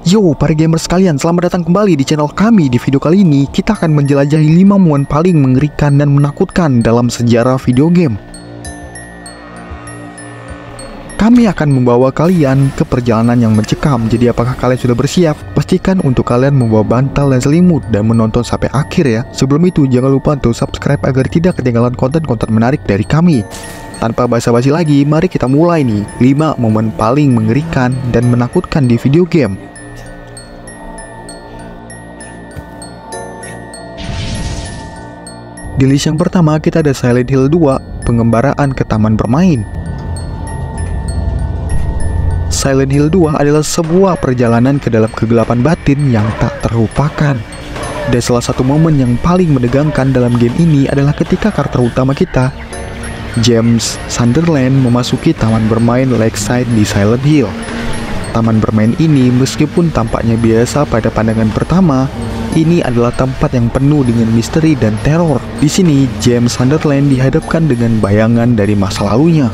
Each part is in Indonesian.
Yo, para gamers sekalian, selamat datang kembali di channel kami. Di video kali ini, kita akan menjelajahi 5 momen paling mengerikan dan menakutkan dalam sejarah video game. Kami akan membawa kalian ke perjalanan yang mencekam. Jadi apakah kalian sudah bersiap? Pastikan untuk kalian membawa bantal dan selimut dan menonton sampai akhir ya. Sebelum itu, jangan lupa untuk subscribe agar tidak ketinggalan konten-konten menarik dari kami. Tanpa basa-basi lagi, mari kita mulai nih 5 momen paling mengerikan dan menakutkan di video game. Di list yang pertama kita ada Silent Hill 2, pengembaraan ke taman bermain. Silent Hill 2 adalah sebuah perjalanan ke dalam kegelapan batin yang tak terlupakan. Dan salah satu momen yang paling menegangkan dalam game ini adalah ketika karakter utama kita, James Sunderland, memasuki taman bermain Lakeside di Silent Hill. Taman bermain ini meskipun tampaknya biasa pada pandangan pertama, ini adalah tempat yang penuh dengan misteri dan teror. Di sini, James Sunderland dihadapkan dengan bayangan dari masa lalunya.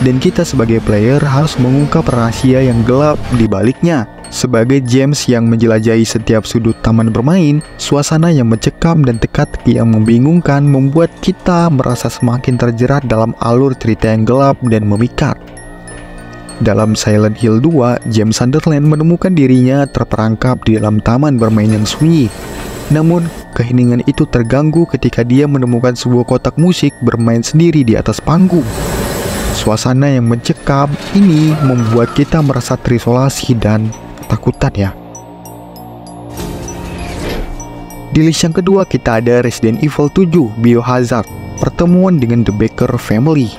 Dan kita sebagai player harus mengungkap rahasia yang gelap di baliknya. Sebagai James yang menjelajahi setiap sudut taman bermain, suasana yang mencekam dan teka-teki yang membingungkan membuat kita merasa semakin terjerat dalam alur cerita yang gelap dan memikat. Dalam Silent Hill 2, James Sunderland menemukan dirinya terperangkap di dalam taman bermain yang sunyi. Namun, keheningan itu terganggu ketika dia menemukan sebuah kotak musik bermain sendiri di atas panggung. Suasana yang mencekam ini membuat kita merasa terisolasi dan ketakutan ya. Di list yang kedua kita ada Resident Evil 7 Biohazard, pertemuan dengan The Baker Family.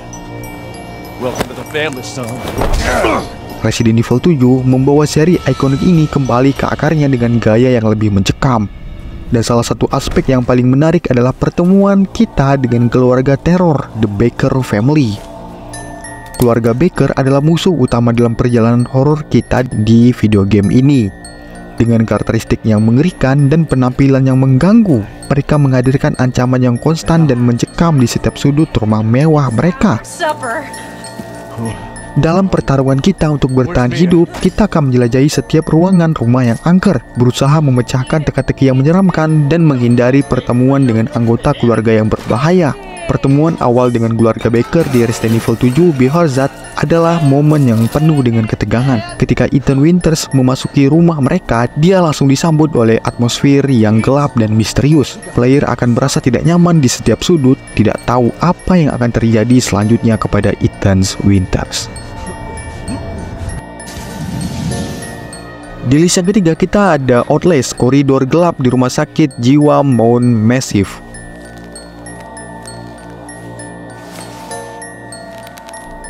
Resident Evil 7 membawa seri ikonik ini kembali ke akarnya dengan gaya yang lebih mencekam. Dan salah satu aspek yang paling menarik adalah pertemuan kita dengan keluarga teror The Baker Family. Keluarga Baker adalah musuh utama dalam perjalanan horor kita di video game ini. Dengan karakteristik yang mengerikan dan penampilan yang mengganggu, mereka menghadirkan ancaman yang konstan dan mencekam di setiap sudut rumah mewah mereka. Dalam pertarungan kita untuk bertahan hidup, kita akan menjelajahi setiap ruangan rumah yang angker, berusaha memecahkan teka-teki yang menyeramkan dan menghindari pertemuan dengan anggota keluarga yang berbahaya. Pertemuan awal dengan keluarga Baker di Resident Evil 7 Biohazard adalah momen yang penuh dengan ketegangan. Ketika Ethan Winters memasuki rumah mereka, dia langsung disambut oleh atmosfer yang gelap dan misterius. Player akan merasa tidak nyaman di setiap sudut, tidak tahu apa yang akan terjadi selanjutnya kepada Ethan Winters. Di list yang ketiga kita ada Outlast, koridor gelap di rumah sakit jiwa Mount Massive.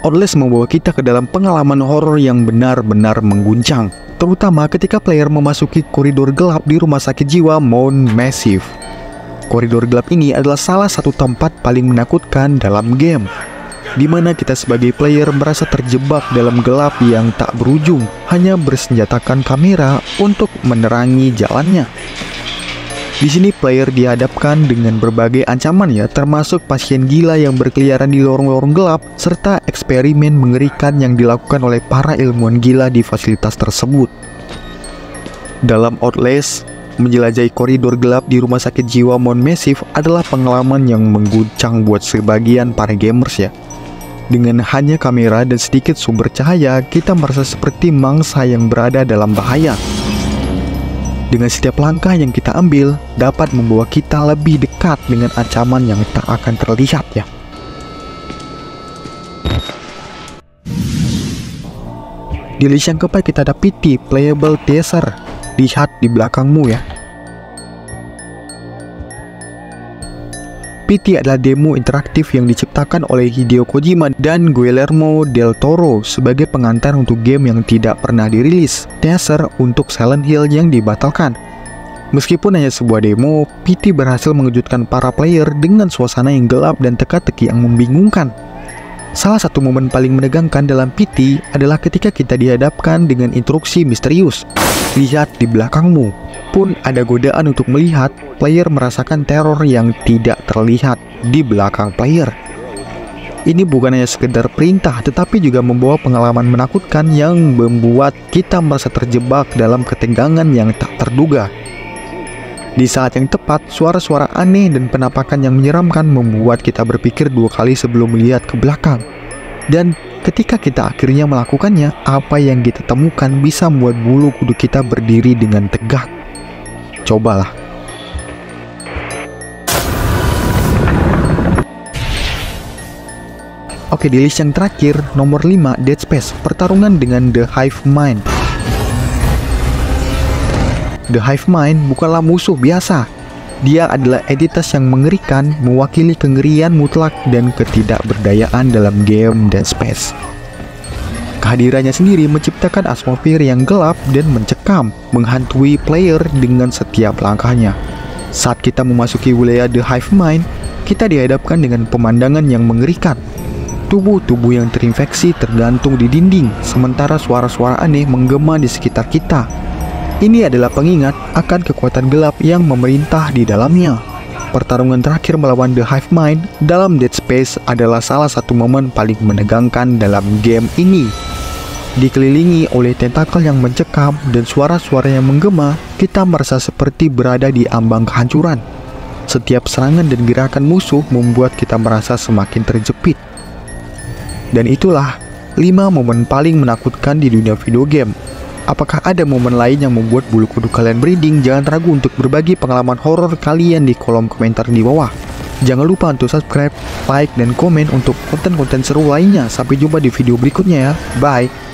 Outlast membawa kita ke dalam pengalaman horor yang benar-benar mengguncang, terutama ketika player memasuki koridor gelap di rumah sakit jiwa Mount Massive. Koridor gelap ini adalah salah satu tempat paling menakutkan dalam game, di mana kita sebagai player merasa terjebak dalam gelap yang tak berujung, hanya bersenjatakan kamera untuk menerangi jalannya. Di sini player dihadapkan dengan berbagai ancaman ya, termasuk pasien gila yang berkeliaran di lorong-lorong gelap, serta eksperimen mengerikan yang dilakukan oleh para ilmuwan gila di fasilitas tersebut. Dalam Outlast, menjelajahi koridor gelap di rumah sakit jiwa Mount Massive adalah pengalaman yang mengguncang buat sebagian para gamers ya. Dengan hanya kamera dan sedikit sumber cahaya, kita merasa seperti mangsa yang berada dalam bahaya. Dengan setiap langkah yang kita ambil dapat membawa kita lebih dekat dengan ancaman yang tak akan terlihat ya. Di list yang keempat kita ada PT Playable Teaser. Lihat di belakangmu ya. PT adalah demo interaktif yang diciptakan oleh Hideo Kojima dan Guillermo del Toro sebagai pengantar untuk game yang tidak pernah dirilis, teaser untuk Silent Hill yang dibatalkan. Meskipun hanya sebuah demo, PT berhasil mengejutkan para player dengan suasana yang gelap dan teka-teki yang membingungkan. Salah satu momen paling menegangkan dalam PT adalah ketika kita dihadapkan dengan instruksi misterius. Lihat di belakangmu. Pun ada godaan untuk melihat, player merasakan teror yang tidak terlihat di belakang player. Ini bukan hanya sekedar perintah, tetapi juga membawa pengalaman menakutkan yang membuat kita merasa terjebak dalam ketegangan yang tak terduga. Di saat yang tepat, suara-suara aneh dan penampakan yang menyeramkan membuat kita berpikir 2 kali sebelum melihat ke belakang. Dan ketika kita akhirnya melakukannya, apa yang kita temukan bisa membuat bulu kuduk kita berdiri dengan tegak. Cobalah. Oke, di list yang terakhir, nomor 5, Dead Space, pertarungan dengan The Hive Mind. The Hive Mind bukanlah musuh biasa. Dia adalah entitas yang mengerikan, mewakili kengerian mutlak dan ketidakberdayaan dalam game Dead Space. Kehadirannya sendiri menciptakan atmosfer yang gelap dan mencekam, menghantui player dengan setiap langkahnya. Saat kita memasuki wilayah The Hive Mind, kita dihadapkan dengan pemandangan yang mengerikan. Tubuh-tubuh yang terinfeksi tergantung di dinding, sementara suara-suara aneh menggema di sekitar kita. Ini adalah pengingat akan kekuatan gelap yang memerintah di dalamnya. Pertarungan terakhir melawan The Hive Mind dalam Dead Space adalah salah satu momen paling menegangkan dalam game ini. Dikelilingi oleh tentakel yang mencekam dan suara-suara yang menggema, kita merasa seperti berada di ambang kehancuran. Setiap serangan dan gerakan musuh membuat kita merasa semakin terjepit. Dan itulah 5 momen paling menakutkan di dunia video game. Apakah ada momen lain yang membuat bulu kuduk kalian merinding? Jangan ragu untuk berbagi pengalaman horor kalian di kolom komentar di bawah. Jangan lupa untuk subscribe, like, dan komen untuk konten-konten seru lainnya. Sampai jumpa di video berikutnya ya. Bye!